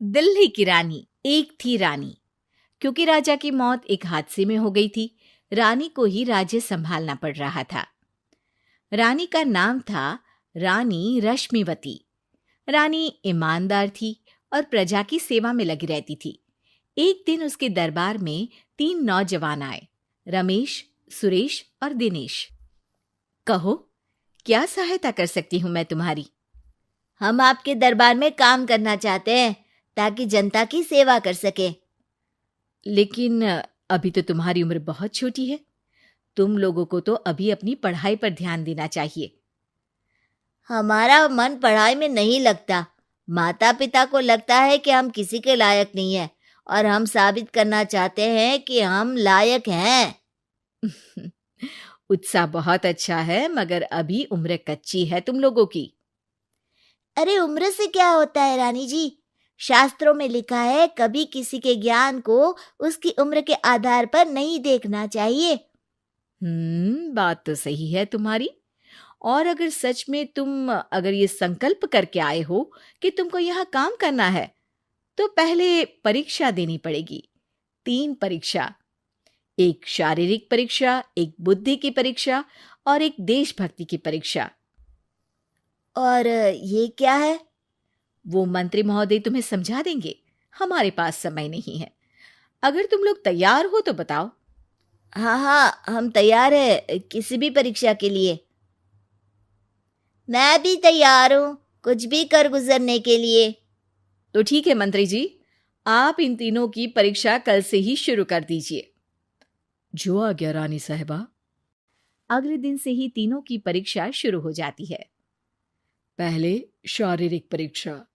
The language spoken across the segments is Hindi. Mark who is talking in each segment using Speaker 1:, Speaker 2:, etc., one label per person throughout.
Speaker 1: दिल्ली की रानी। एक थी रानी। क्योंकि राजा की मौत एक हादसे में हो गई थी, रानी को ही राज्य संभालना पड़ रहा था। रानी का नाम था रानी रश्मिवती। रानी ईमानदार थी और प्रजा की सेवा में लगी रहती थी। एक दिन उसके दरबार में 3 नौजवान आए, रमेश, सुरेश और दिनेश। कहो, क्या सहायता कर सकती हूँ मैं तुम्हारी?
Speaker 2: हम आपके दरबार में काम करना चाहते हैं ताकि जनता की सेवा कर सके।
Speaker 1: लेकिन अभी तो तुम्हारी उम्र बहुत छोटी है। तुम लोगों को तो अभी अपनी पढ़ाई पर ध्यान देना चाहिए।
Speaker 2: हमारा मन पढ़ाई में नहीं लगता। माता पिता को लगता है कि हम किसी के लायक नहीं हैं और हम साबित करना चाहते हैं कि हम लायक हैं।
Speaker 1: उत्साह बहुत अच्छा है, मगर अभी उम्र कच्ची है तुम लोगों की।
Speaker 2: अरे उम्र से क्या होता है रानी जी? शास्त्रों में लिखा है कभी किसी के ज्ञान को उसकी उम्र के आधार पर नहीं देखना चाहिए।
Speaker 1: बात तो सही है तुम्हारी। और अगर सच में तुम अगर ये संकल्प करके आए हो कि तुमको यहाँ काम करना है, तो पहले परीक्षा देनी पड़ेगी। 3 परीक्षा, एक शारीरिक परीक्षा, एक बुद्धि की परीक्षा और एक देशभक्ति की परीक्षा।
Speaker 2: और ये क्या है?
Speaker 1: वो मंत्री महोदय तुम्हें समझा देंगे। हमारे पास समय नहीं है। अगर तुम लोग तैयार हो तो बताओ।
Speaker 2: हाँ हाँ, हम तैयार है किसी भी परीक्षा के लिए। मैं भी तैयार हूँ कुछ भी कर गुजरने के लिए।
Speaker 1: तो ठीक है मंत्री जी, आप इन तीनों की परीक्षा कल से ही शुरू कर दीजिए। जो आ गया रानी साहिबा। अगले दिन से ही तीनों की परीक्षा शुरू हो जाती है। पहले शारीरिक परीक्षा,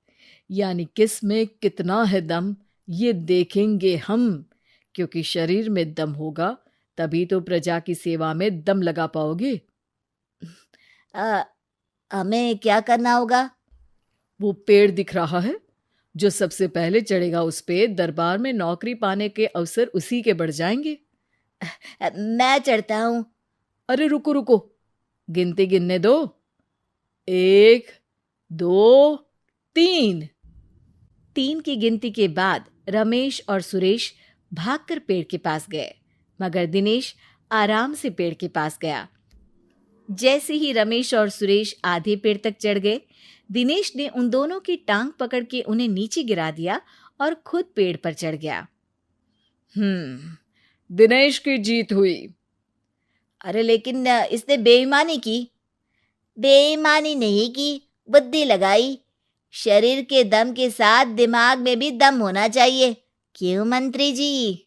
Speaker 1: यानी किस में कितना है दम, ये देखेंगे हम। क्योंकि शरीर में दम होगा तभी तो प्रजा की सेवा में दम लगा पाओगे।
Speaker 2: हमें क्या करना होगा?
Speaker 1: वो पेड़ दिख रहा है, जो सबसे पहले चढ़ेगा उस पे दरबार में नौकरी पाने के अवसर उसी के बढ़ जाएंगे।
Speaker 2: मैं चढ़ता हूँ।
Speaker 1: अरे रुको रुको, गिनती गिनने दो। 1, 2, 3। 3 की गिनती के बाद रमेश और सुरेश भागकर पेड़ के पास गए, मगर दिनेश आराम से पेड़ के पास गया। जैसे ही रमेश और सुरेश आधे पेड़ तक चढ़ गए, दिनेश ने उन दोनों की टांग पकड़ के उन्हें नीचे गिरा दिया और खुद पेड़ पर चढ़ गया। दिनेश की जीत हुई।
Speaker 2: अरे लेकिन इसने बेईमानी की। बेईमानी नहीं की, बुद्धि लगाई। शरीर के दम के साथ दिमाग में भी दम होना चाहिए। क्यों मंत्री जी?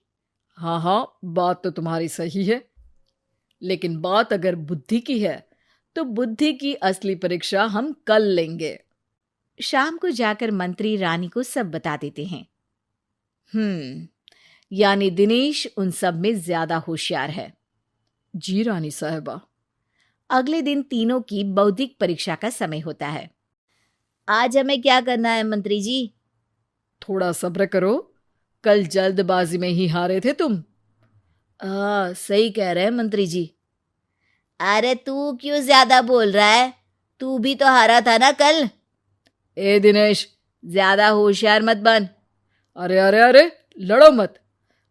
Speaker 1: हाँ हाँ, बात तो तुम्हारी सही है, लेकिन बात अगर बुद्धि की है तो बुद्धि की असली परीक्षा हम कल लेंगे। शाम को जाकर मंत्री रानी को सब बता देते हैं। यानी दिनेश उन सब में ज्यादा होशियार है। जी रानी साहिबा। अगले दिन तीनों की बौद्धिक परीक्षा का समय होता है।
Speaker 2: आज हमें क्या करना है मंत्री जी?
Speaker 1: थोड़ा सब्र करो, कल जल्दबाजी में ही हारे थे तुम।
Speaker 2: सही कह रहे हैं मंत्री जी। अरे तू क्यों ज्यादा बोल रहा है? तू भी तो हारा था ना कल।
Speaker 1: ए दिनेश,
Speaker 2: ज्यादा होशियार मत बन।
Speaker 1: अरे अरे अरे, लड़ो मत।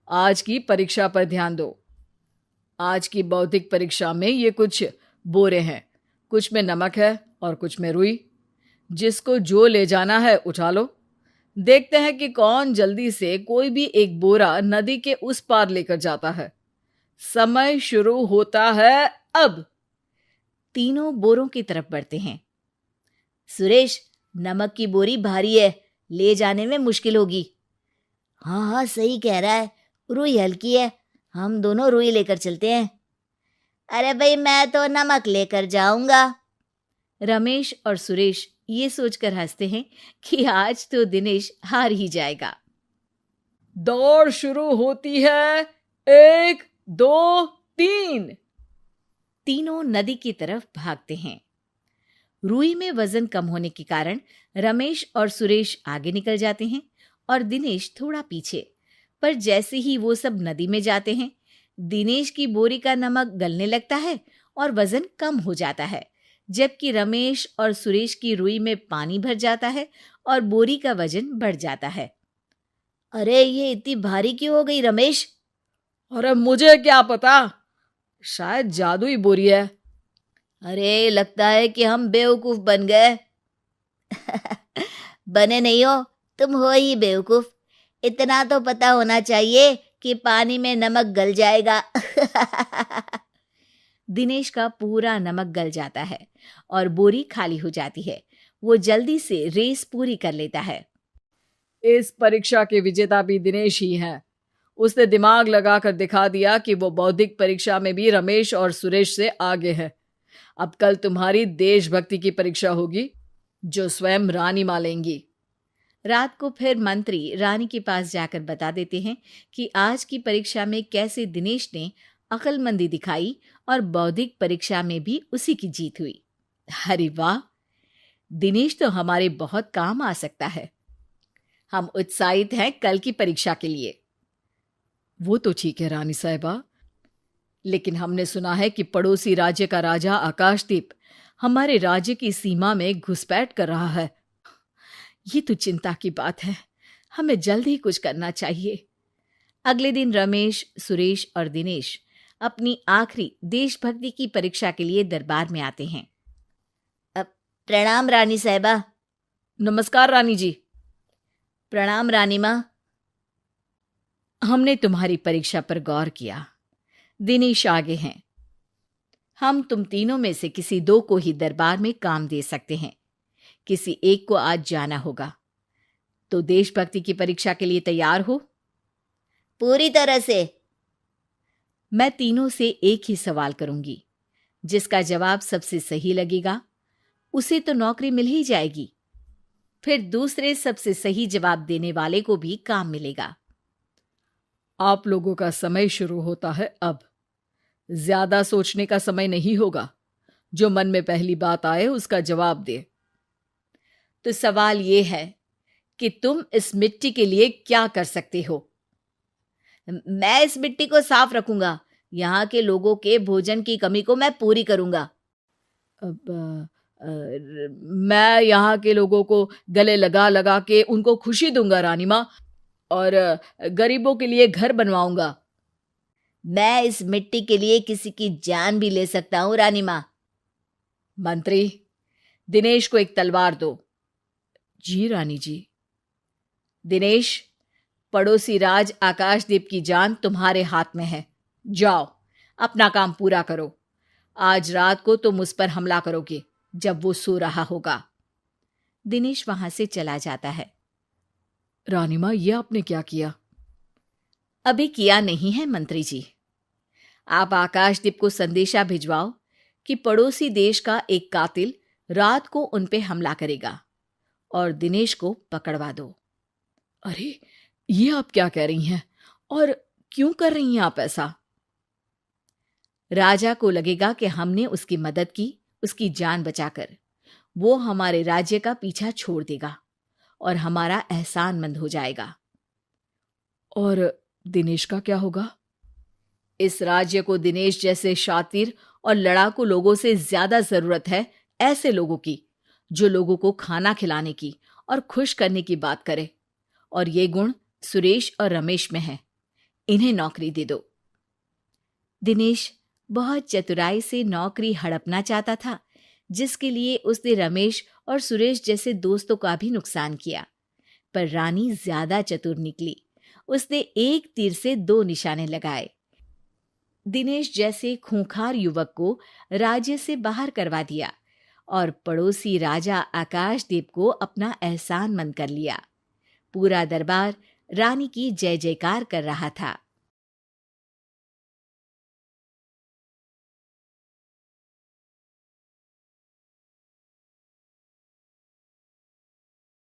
Speaker 1: आज की परीक्षा पर ध्यान दो। आज की बौद्धिक परीक्षा में ये कुछ बोरे हैं, कुछ में नमक है और कुछ में रुई। जिसको जो ले जाना है उठा लो। देखते हैं कि कौन जल्दी से कोई भी एक बोरा नदी के उस पार लेकर जाता है। समय शुरू होता है अब। तीनों बोरों की तरफ बढ़ते हैं।
Speaker 2: सुरेश, नमक की बोरी भारी है, ले जाने में मुश्किल होगी। हाँ हाँ, सही कह रहा है, रुई हल्की है, हम दोनों रुई लेकर चलते हैं। अरे भाई, मैं तो नमक लेकर जाऊंगा।
Speaker 1: रमेश और सुरेश ये सोचकर हंसते हैं कि आज तो दिनेश हार ही जाएगा। दौड़ शुरू होती है। 1, 2, 3। तीनों नदी की तरफ भागते हैं। रुई में वजन कम होने के कारण रमेश और सुरेश आगे निकल जाते हैं और दिनेश थोड़ा पीछे। पर जैसे ही वो सब नदी में जाते हैं, दिनेश की बोरी का नमक गलने लगता है और वजन कम हो जाता है, जबकि रमेश और सुरेश की रुई में पानी भर जाता है और बोरी का वजन बढ़ जाता है।
Speaker 2: अरे ये इतनी भारी क्यों हो गई रमेश?
Speaker 3: अरे मुझे क्या पता, शायद जादुई बोरी है।
Speaker 2: अरे लगता है कि हम बेवकूफ बन गए। बने नहीं हो, तुम हो ही बेवकूफ। इतना तो पता होना चाहिए कि पानी में नमक गल जाएगा।
Speaker 1: दिनेश का पूरा नमक गल जाता है और बोरी खाली हो जाती है। वो जल्दी से रेस पूरी कर लेता है।
Speaker 3: इस परीक्षा के विजेता भी दिनेश ही हैं। उसने दिमाग लगाकर दिखा दिया कि वो बौद्धिक परीक्षा में भी रमेश और सुरेश से आगे है। अब कल तुम्हारी देशभक्ति की परीक्षा होगी, जो स्वयं रानी मां लेंगी।
Speaker 1: रात को फिर मंत्री रानी के पास जाकर बता देते हैं कि आज की परीक्षा में कैसे दिनेश ने अक्लमंदी दिखाई और बौद्धिक परीक्षा में भी उसी की जीत हुई। अरे वाह, दिनेश तो हमारे बहुत काम आ सकता है। हम उत्साहित हैं कल की परीक्षा के लिए।
Speaker 3: वो तो ठीक है रानी साहिबा, लेकिन हमने सुना है कि पड़ोसी राज्य का राजा आकाशदीप हमारे राज्य की सीमा में घुसपैठ कर रहा है।
Speaker 1: ये तो चिंता की बात है। हमें जल्द ही कुछ करना चाहिए। अगले दिन रमेश, सुरेश और दिनेश अपनी आखिरी देशभक्ति की परीक्षा के लिए दरबार में आते हैं।
Speaker 2: प्रणाम रानी साहिबा।
Speaker 3: नमस्कार रानी जी।
Speaker 2: प्रणाम रानी माँ।
Speaker 1: हमने तुम्हारी परीक्षा पर गौर किया। दिनेश आगे हैं। हम तुम तीनों में से किसी दो को ही दरबार में काम दे सकते हैं। किसी एक को आज जाना होगा। तो देशभक्ति की परीक्षा के लिए तैयार हो?
Speaker 2: पूरी तरह से।
Speaker 1: मैं तीनों से एक ही सवाल करूंगी। जिसका जवाब सबसे सही लगेगा उसे तो नौकरी मिल ही जाएगी। फिर दूसरे सबसे सही जवाब देने वाले को भी काम मिलेगा।
Speaker 3: आप लोगों का समय शुरू होता है अब। ज्यादा सोचने का समय नहीं होगा। जो मन में पहली बात आए उसका जवाब दे।
Speaker 1: तो सवाल ये है कि तुम इस मिट्टी के लिए क्या कर सकते हो?
Speaker 2: मैं इस मिट्टी को साफ रखूंगा। यहाँ के लोगों के भोजन की कमी को मैं पूरी करूंगा।
Speaker 3: मैं यहाँ के लोगों को गले लगा लगा के उनको खुशी दूंगा रानी माँ, और गरीबों के लिए घर बनवाऊंगा।
Speaker 2: मैं इस मिट्टी के लिए किसी की जान भी ले सकता हूँ रानी माँ।
Speaker 1: मंत्री, दिनेश को एक तलवार दो।
Speaker 3: जी रानी जी।
Speaker 1: दिनेश, पड़ोसी राज आकाशदीप की जान तुम्हारे हाथ में है। जाओ, अपना काम पूरा करो। आज रात को तुम उस पर हमला करोगे जब वो सो रहा होगा। दिनेश वहां से चला जाता है।
Speaker 3: रानी माँ, ये आपने क्या किया?
Speaker 1: अभी किया नहीं है मंत्री जी। आप आकाशदीप को संदेशा भिजवाओ कि पड़ोसी देश का एक कातिल रात को उन पे हमला करेगा और दिनेश को पकड़वा दो।
Speaker 3: अरे, ये आप क्या कह रही हैं? और क्यों कर रही हैं आप ऐसा?
Speaker 1: राजा को लगेगा कि हमने उसकी मदद की, उसकी जान बचाकर। वो हमारे राज्य का पीछा छोड़ देगा और हमारा एहसानमंद हो जाएगा।
Speaker 3: और दिनेश का क्या होगा?
Speaker 1: इस राज्य को दिनेश जैसे शातिर और लड़ाकू लोगों से ज्यादा जरूरत है ऐसे लोगों की, जो लोगों को खाना खिलाने की और खुश करने की बात करे। और ये गुण सुरेश और रमेश में है। इन्हें नौकरी दे दो। दिनेश बहुत चतुराई से नौकरी हड़पना चाहता था, जिसके लिए उसने रमेश और सुरेश जैसे दोस्तों का भी नुकसान किया। पर रानी ज्यादा चतुर निकली। उसने एक तीर से दो निशाने लगाए। दिनेश जैसे खूंखार युवक को राज्य से बाहर करवा दिया और पड़ोसी राजा आकाशदीप को अपना एहसानमंद कर लिया। पूरा दरबार रानी की जय जयकार कर रहा था।